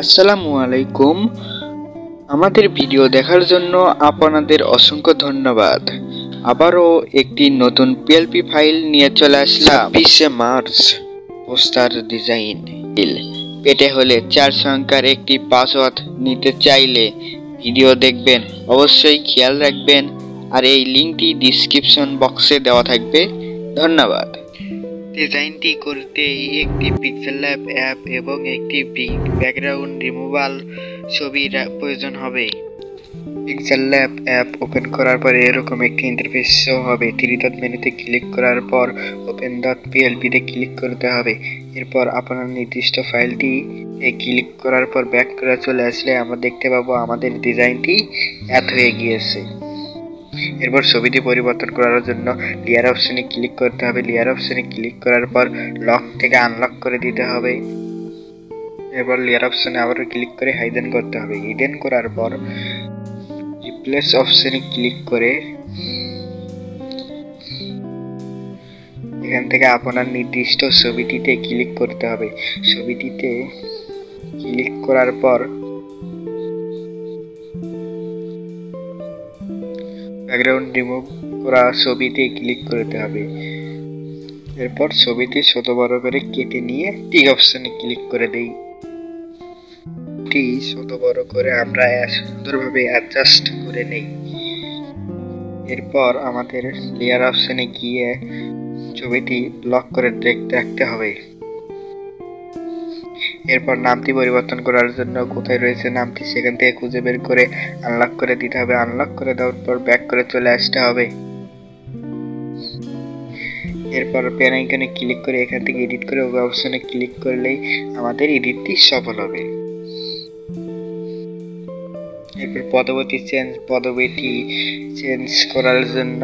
আসসালামু আলাইকুম। আমাদের ভিডিও দেখার জন্য আপনাদের অসংখ্য ধন্যবাদ। আবারও একটি নতুন পিএলপি ফাইল নিয়ে চলে আসলাম। 26 মার্চ পোস্টার ডিজাইন পেতে হলে 4 সংখ্যার একটি পাসওয়ার্ড নিতে চাইলে ভিডিও দেখবেন, অবশ্যই খেয়াল রাখবেন। আর এই লিঙ্কটি ডিসক্রিপশন বক্সে দেওয়া থাকবে। ধন্যবাদ। ডিজাইনটি করতে একটি পিক্সেল ল্যাব অ্যাপ এবং একটি ব্যাকগ্রাউন্ড রিমুভাল ছবির প্রয়োজন হবে। পিক্সেল ল্যাব অ্যাপ ওপেন করার পর এরকম একটি ইন্টারফেস শো হবে। 3 ডট মেনুতে ক্লিক করার পর ওপেন ডট পিএলপিতে ক্লিক করতে হবে। এরপর আপনার নির্দিষ্ট ফাইলটি ক্লিক করার পর ব্যাক করে চলে আসলে আমরা দেখতে পাবো আমাদের ডিজাইনটি অ্যাড হয়ে গিয়েছে। এরপর ছবিটি পরিবর্তন করার জন্য লেয়ার অপশনে ক্লিক করতে হবে। লেয়ার অপশনে ক্লিক করার পর লক থেকে আনলক করে দিতে হবে। এরপর লেয়ার অপশনে আবারও ক্লিক করে হাইডেন করতে হবে। হিডেন করার পর রিপ্লেস অপশনে ক্লিক করে এখান থেকে আপনার নির্দিষ্ট ছবিটিতে ক্লিক করতে হবে। ছবিটিতে ক্লিক করার পর ব্যাকগ্রাউন্ড রিমুভ করা ছবিতে ক্লিক করতে হবে। এরপর ছবিটি ছোট বড় করে কেটে নিয়ে টিক অপশনে ক্লিক করে দেই। ছোট বড় করে আমরা সুন্দরভাবে অ্যাডজাস্ট করে নেই। এরপর আমাদের লেয়ার অপশনে গিয়ে ছবিটি লক করে রাখতে হবে। এরপর নামটি পরিবর্তন করার জন্য কোথায় রয়েছে নামটি সেখান থেকে খুঁজে বের করে আনলক করে দিতে হবে। আনলক করে দেওয়ার পর ব্যাক করে চলে আসতে হবে। এরপর পেন আইকনে ক্লিক করে এখান থেকে এডিট করে ওকে অপশনে ক্লিক করলেই আমাদের এডিটটি সফল হবে। এরপর পদবি চেঞ্জ করার জন্য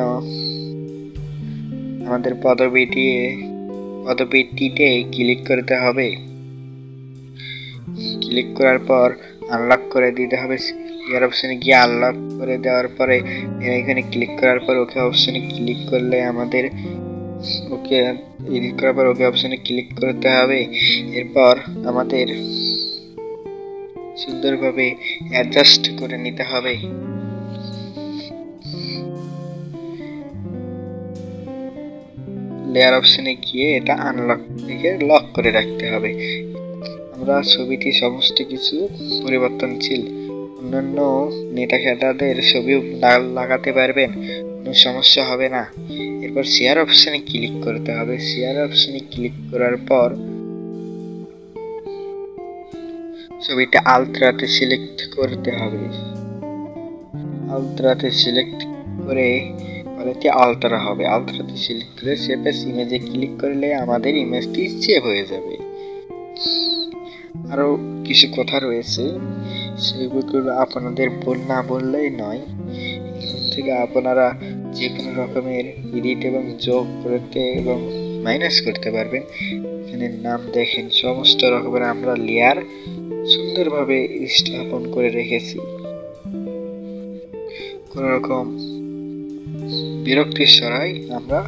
আমাদের পদবিটিতে ক্লিক করতে হবে। ক্লিক করার পর আনলক করে দিতে হবে। লেয়ার অপশনে গিয়ে আনলক করে দেওয়ার পরে এখানে ক্লিক করার পর ওকে অপশনে ক্লিক করলে আমাদের ওকে এডিট করার পর ওকে অপশনে ক্লিক করতে হবে। এরপর আমাদের সুন্দরভাবে অ্যাডজাস্ট করে নিতে হবে। লেয়ার অপশনে গিয়ে এটা আনলক থেকে লক করে রাখতে হবে। আমরা ছবিটি সমস্ত কিছু পরিবর্তনশীল, অন্যান্য নেতা খেতাদের ছবিও লাগাতে পারবেন, কোনো সমস্যা হবে না। এরপর শেয়ার অপশনে ক্লিক করতে হবে। শেয়ার অপশনে ক্লিক করার পর ছবিটা আলট্রাতে সিলেক্ট করতে হবে। আলট্রাতে সিলেক্ট করে কোয়ালিটি আলট্রা হবে। আলট্রাতে সিলেক্ট করে সেভ এস ইমেজে ক্লিক করলে আমাদের ইমেজটি সেভ হয়ে যাবে। আরও কিছু কথা রয়েছে, সেগুলো আপনাদের না বললেই নয়। এখান থেকে আপনারা যে কোনো রকমের এডিট এবং যোগ করতে এবং মাইনাস করতে পারবেন। এখানে নাম দেখেন, সমস্ত রকমের আমরা লেয়ার সুন্দরভাবে স্থাপন করে রেখেছি। কোনো রকম বিরক্তি ছাড়াই আমরা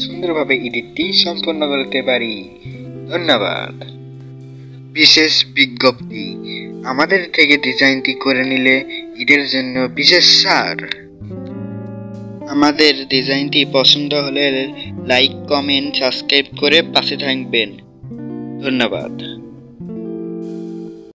সুন্দরভাবে এডিটটি সম্পন্ন করতে পারি। ধন্যবাদ। বিশেষ বিজ্ঞপ্তি, আমাদের থেকে ডিজাইনটি করে নিলে ঈদের জন্য বিশেষ ছাড়। আমাদের ডিজাইনটি পছন্দ হলে লাইক, কমেন্ট, সাবস্ক্রাইব করে পাশে থাকবেন। ধন্যবাদ।